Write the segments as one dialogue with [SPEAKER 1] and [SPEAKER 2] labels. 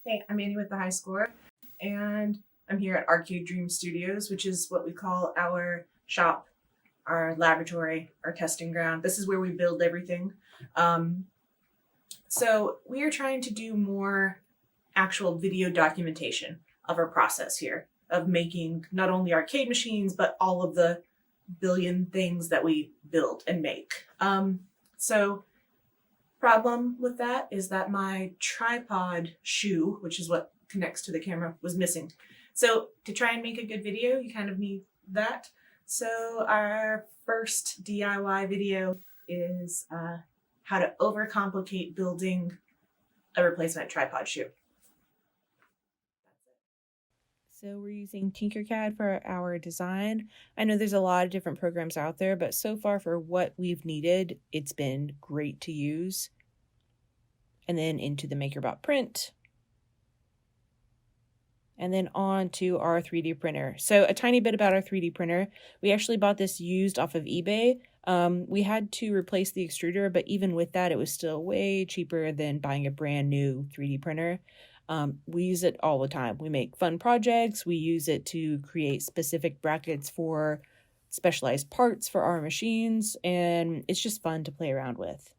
[SPEAKER 1] Hey, I'm Annie with the High Score, and I'm here at Arcade Dream Studios, which is what we call our shop, our laboratory, our testing ground. This is where we build everything. Um, so we are trying to do more actual video documentation of our process here, of making not only arcade machines, but all of the billion things that we build and make. So problem with that is that my tripod shoe, which is what connects to the camera, was missing. So to try and make a good video, you kind of need that. So our first DIY video is how to overcomplicate building a replacement tripod shoe.
[SPEAKER 2] So we're using Tinkercad for our design. I know there's a lot of different programs out there, but so far for what we've needed, it's been great to use. And then into the MakerBot print. And then on to our 3D printer. So a tiny bit about our 3D printer. We actually bought this used off of eBay. We had to replace the extruder, but even with that, it was still way cheaper than buying a brand new 3D printer. We use it all the time. We make fun projects. We use it to create specific brackets for specialized parts for our machines, and it's just fun to play around with.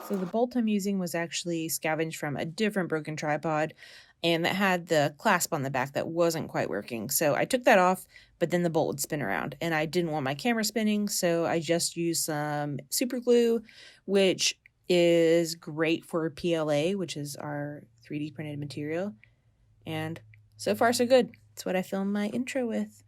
[SPEAKER 2] So the bolt I'm using was actually scavenged from a different broken tripod, and that had the clasp on the back that wasn't quite working. So I took that off, but then the bolt would spin around, and I didn't want my camera spinning, so I just used some super glue, which is great for PLA, which is our 3D printed material. And so far so good. That's what I filmed my intro with.